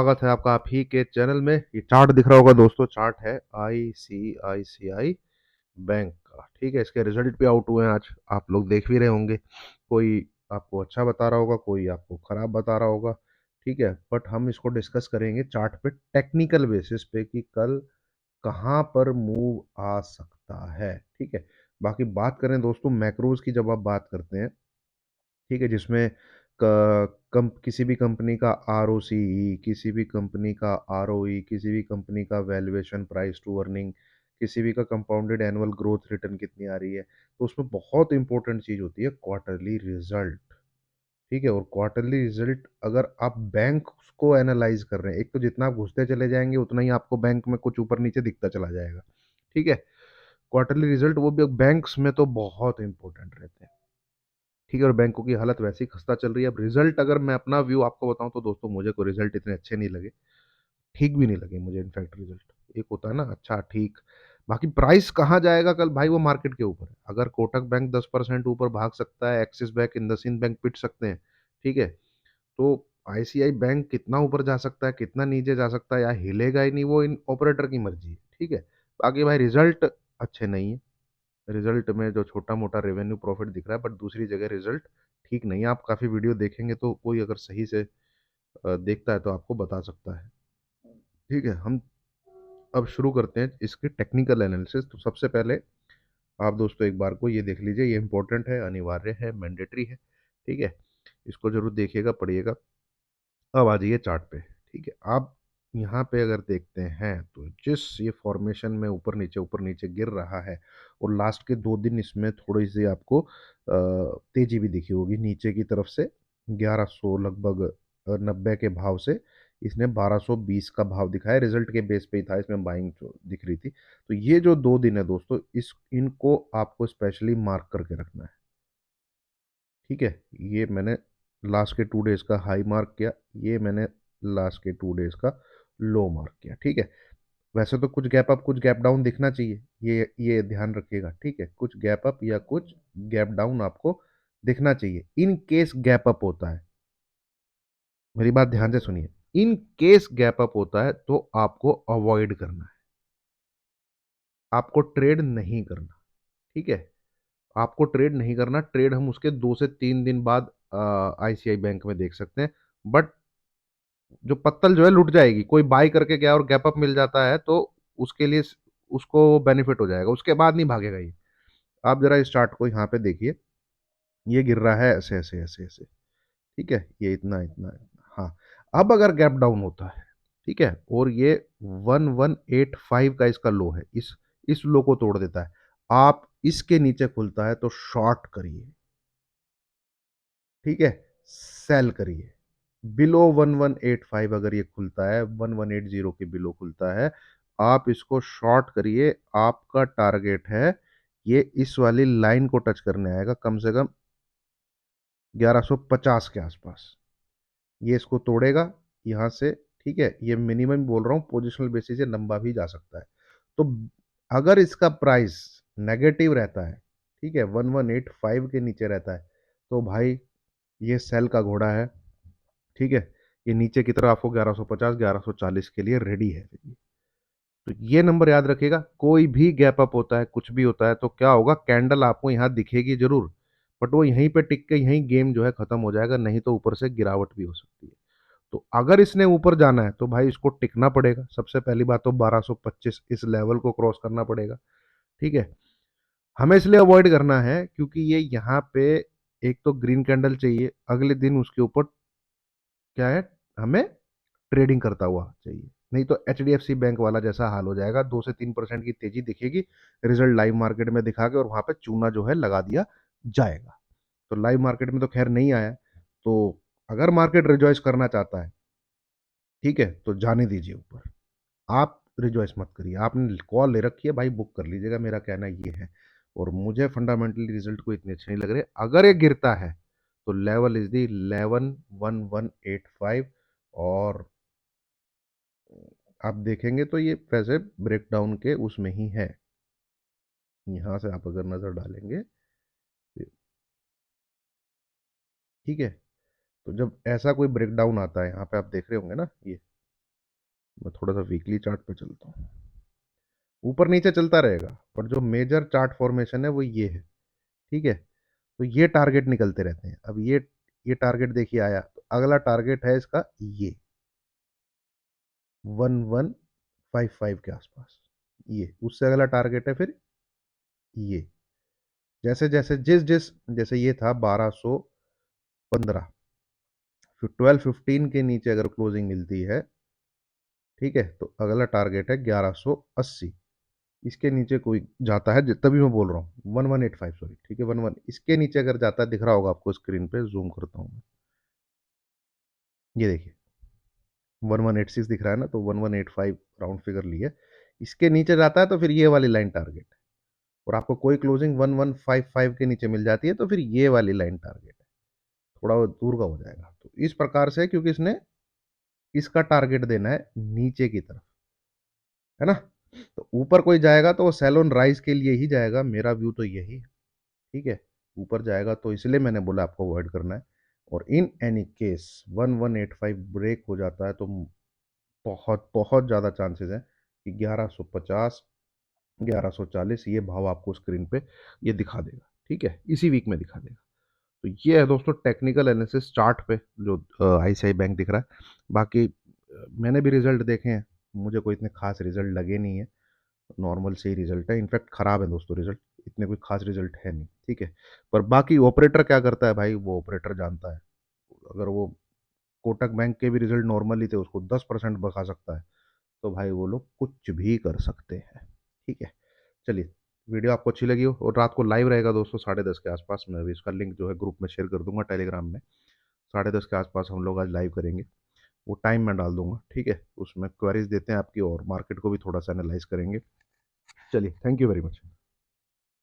स्वागत है आपका आप ही के चैनल में। ये चार्ट दिख रहा होगा दोस्तों, चार्ट है आईसीआईसीआई बैंक का। ठीक है, इसके रिजल्ट भी आउट हुए हैं आज, आप लोग देख भी रहे होंगे। कोई आपको अच्छा बता रहा होगा, कोई आपको खराब बता रहा होगा। ठीक है, बट हम इसको डिस्कस करेंगे चार्ट पे टेक्निकल बेसिस पे कि कल कहाँ पर मूव आ सकता है। ठीक है, बाकी बात करें दोस्तों मैक्रोज की, जब आप बात करते हैं, ठीक है, जिसमें किसी भी कंपनी का आरओसीई, किसी भी कंपनी का आरओई, किसी भी कंपनी का वैल्यूएशन प्राइस टू अर्निंग, किसी भी का कंपाउंडेड एनुअल ग्रोथ रिटर्न कितनी आ रही है, तो उसमें बहुत इंपॉर्टेंट चीज होती है क्वार्टरली रिजल्ट। ठीक है, और क्वार्टरली रिजल्ट अगर आप बैंक को एनालाइज कर रहे हैं, एक तो जितना आप घुसते चले जाएंगे उतना ही आपको बैंक में कुछ ऊपर नीचे दिखता चला जाएगा। ठीक है, क्वार्टरली रिजल्ट वो भी बैंक्स में तो बहुत इंपॉर्टेंट रहते हैं। ठीक है, और बैंकों की हालत वैसे ही खस्ता चल रही है। अब रिजल्ट अगर मैं अपना व्यू आपको बताऊं तो दोस्तों मुझे कोई रिजल्ट इतने अच्छे नहीं लगे, ठीक भी नहीं लगे मुझे। इनफैक्ट रिजल्ट एक होता है ना अच्छा ठीक, बाकी प्राइस कहाँ जाएगा कल भाई वो मार्केट के ऊपर है। अगर कोटक बैंक 10% ऊपर भाग सकता है, एक्सिस बैंक, इंडसइंड बैंक पिट सकते हैं, ठीक है, तो आईसीआई बैंक कितना ऊपर जा सकता है, कितना नीचे जा सकता है, या हिलेगा ही नहीं, वो इन ऑपरेटर की मर्जी है। ठीक है, बाकी भाई रिजल्ट अच्छे नहीं है। रिजल्ट में जो छोटा मोटा रेवेन्यू प्रॉफिट दिख रहा है, बट दूसरी जगह रिजल्ट ठीक नहीं है। आप काफ़ी वीडियो देखेंगे तो कोई अगर सही से देखता है तो आपको बता सकता है। ठीक है, हम अब शुरू करते हैं इसके टेक्निकल एनालिसिस। तो सबसे पहले आप दोस्तों एक बार को ये देख लीजिए, ये इंपॉर्टेंट है, अनिवार्य है, मैंडेटरी है। ठीक है, इसको जरूर देखिएगा, पढ़िएगा। अब आ जाइए चार्ट पे। ठीक है, आप यहाँ पे अगर देखते हैं तो जिस ये फॉर्मेशन में ऊपर नीचे गिर रहा है, और लास्ट के 2 दिन इसमें थोड़ी सी आपको तेजी भी दिखी होगी नीचे की तरफ से। 1100 लगभग 90 के भाव से इसने 1220 का भाव दिखाया, रिजल्ट के बेस पे ही था, इसमें बाइंग जो दिख रही थी। तो ये जो 2 दिन है दोस्तों, इस इनको आपको स्पेशली मार्क करके रखना है। ठीक है, ये मैंने लास्ट के 2 डेज का हाई मार्क किया, ये मैंने लास्ट के 2 डेज का लो मार्क किया। ठीक है, वैसे तो कुछ गैप अप कुछ गैप डाउन दिखना चाहिए, ये ध्यान रखिएगा। ठीक है, कुछ गैप अप या कुछ गैप डाउन आपको दिखना चाहिए। इन केस गैप अप होता है, मेरी बात ध्यान से सुनिए, इन केस गैप अप होता है तो आपको अवॉइड करना है, आपको ट्रेड नहीं करना। ठीक है, आपको ट्रेड नहीं करना। ट्रेड हम उसके 2 से 3 दिन बाद आईसीआई बैंक में देख सकते हैं, बट जो पत्तल जो है लुट जाएगी। कोई बाई करके गया और गैप अप मिल जाता है तो उसके लिए उसको बेनिफिट हो जाएगा, उसके बाद नहीं भागेगा ये। आप जरा इस चार्ट को यहाँ पे देखिए, ये गिर रहा है ऐसे ऐसे ऐसे ऐसे। ठीक है, ये इतना इतना इतना, हाँ। अब अगर गैप डाउन होता है, ठीक है, और ये 1185 का इसका लो है, इस लो को तोड़ देता है, आप इसके नीचे खुलता है तो शॉर्ट करिए। ठीक है, सेल करिए। बिलो 1185 अगर ये खुलता है, 1180 के बिलो खुलता है, आप इसको शॉर्ट करिए। आपका टारगेट है ये इस वाली लाइन को टच करने आएगा, कम से कम 1150 के आसपास। ये इसको तोड़ेगा यहां से। ठीक है, ये मिनिमम बोल रहा हूं, पोजिशनल बेसिस से लंबा भी जा सकता है। तो अगर इसका प्राइस नेगेटिव रहता है, ठीक है, 1185 के नीचे रहता है, तो भाई ये सेल का घोड़ा है। ठीक है, ये नीचे की तरफ आपको 1150 1140 के लिए रेडी है। तो ये नंबर याद रखिएगा। कोई भी गैप अप होता है, कुछ भी होता है, तो क्या होगा, कैंडल आपको यहाँ दिखेगी जरूर, बट वो यहीं पे टिक के यहीं गेम जो है खत्म हो जाएगा, नहीं तो ऊपर से गिरावट भी हो सकती है। तो अगर इसने ऊपर जाना है तो भाई इसको टिकना पड़ेगा। सबसे पहली बात तो 1225 इस लेवल को क्रॉस करना पड़ेगा। ठीक है, हमें इसलिए अवॉइड करना है क्योंकि ये यहाँ पे एक तो ग्रीन कैंडल चाहिए, अगले दिन उसके ऊपर क्या है, हमें ट्रेडिंग करता हुआ चाहिए। नहीं तो H D F C bank वाला जैसा हाल हो जाएगा, 2 से 3% की तेजी दिखेगी, रिजल्ट लाइव मार्केट में दिखा के और वहां पे चूना जो है लगा दिया जाएगा। तो लाइव मार्केट में तो खैर नहीं आया। तो अगर मार्केट रिजॉइस करना चाहता है, ठीक है, तो जाने दीजिए ऊपर। आप रिजॉइस मत करिए, आपने कॉल ले रखी है भाई, बुक कर लीजिएगा, मेरा कहना ये है। और मुझे फंडामेंटली रिजल्ट को इतने अच्छे नहीं लग रहे। अगर ये गिरता है तो लेवल इज दी 111185, और आप देखेंगे तो ये वैसे ब्रेकडाउन के उसमें ही है। यहाँ से आप अगर नज़र डालेंगे, ठीक है, तो जब ऐसा कोई ब्रेकडाउन आता है, यहाँ पे आप देख रहे होंगे ना, ये मैं थोड़ा सा वीकली चार्ट पे चलता हूँ। ऊपर नीचे चलता रहेगा, पर जो मेजर चार्ट फॉर्मेशन है वो ये है, ठीक है। तो ये टारगेट निकलते रहते हैं। अब ये टारगेट देखिए आया, तो अगला टारगेट है इसका ये 1155 के आसपास। ये उससे अगला टारगेट है फिर ये, जैसे जैसे जिस जिस जैसे ये था 1215, फिर 1215 के नीचे अगर क्लोजिंग मिलती है, ठीक है, तो अगला टारगेट है 1180। इसके नीचे कोई जाता है, तभी मैं बोल रहा हूँ 1185, सॉरी, ठीक है 11, इसके नीचे अगर जाता है, दिख रहा होगा आपको स्क्रीन पे, जूम करता हूँ मैं, ये देखिए 1186 दिख रहा है ना, तो 1185 राउंड फिगर लिए, इसके नीचे जाता है तो फिर ये वाली लाइन टारगेट है। और आपको कोई क्लोजिंग 1155 के नीचे मिल जाती है तो फिर ये वाली लाइन टारगेट है, थोड़ा वो दूर का हो जाएगा। तो इस प्रकार से, क्योंकि इसने इसका टारगेट देना है नीचे की तरफ, है ना। तो ऊपर कोई जाएगा तो वो सेल ऑन राइज के लिए ही जाएगा, मेरा व्यू तो यही है, ठीक है। ऊपर जाएगा तो इसलिए मैंने बोला आपको अवॉइड करना है। और इन एनी केस 1185 ब्रेक हो जाता है तो बहुत बहुत ज़्यादा चांसेस है कि 1150, 1140 ये भाव आपको स्क्रीन पे ये दिखा देगा, ठीक है, इसी वीक में दिखा देगा। तो ये है दोस्तों टेक्निकल एनालिसिस चार्ट पे जो आईसीआई बैंक दिख रहा है। बाकी मैंने भी रिजल्ट देखे हैं, मुझे कोई इतने खास रिजल्ट लगे नहीं है, नॉर्मल से ही रिजल्ट है, इनफैक्ट खराब है दोस्तों रिजल्ट, इतने कोई खास रिजल्ट है नहीं, ठीक है। पर बाकी ऑपरेटर क्या करता है भाई, वो ऑपरेटर जानता है। अगर वो कोटक बैंक के भी रिजल्ट नॉर्मली थे, उसको 10% बका सकता है, तो भाई वो लोग कुछ भी कर सकते हैं, ठीक है। चलिए, वीडियो आपको अच्छी लगी हो, और रात को लाइव रहेगा दोस्तों 10:30 के आसपास, मैं अभी इसका लिंक जो है ग्रुप में शेयर कर दूंगा टेलीग्राम में। 10:30 के आसपास हम लोग आज लाइव करेंगे, वो टाइम मैं डाल दूंगा, ठीक है। उसमें क्वेरीज देते हैं आपकी, और मार्केट को भी थोड़ा सा एनालाइज करेंगे। चलिए, थैंक यू वेरी मच।